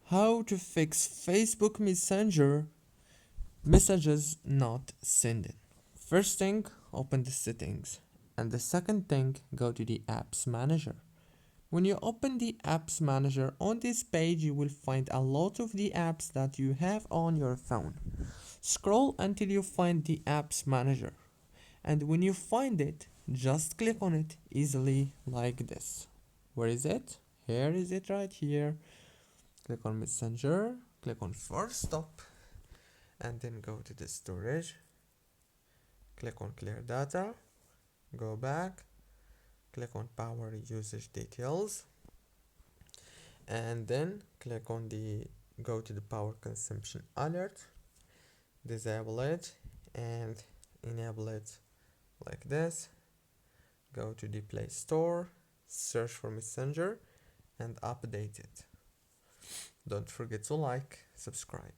How to fix Facebook Messenger messages not sending. First thing, open the settings. And the second thing, go to the apps manager. When you open the apps manager on this page, you will find a lot of the apps that you have on your phone. Scroll until you find the apps manager. And when you find it, just click on it easily like this. Where is it? Here is it right here. Click on Messenger, click on Force Stop, and then go to the storage. Click on Clear Data, go back, click on Power Usage Details, and then click on the go to the Power Consumption Alert, disable it, and enable it like this. Go to the Play Store, search for Messenger, and update it. Don't forget to like, subscribe.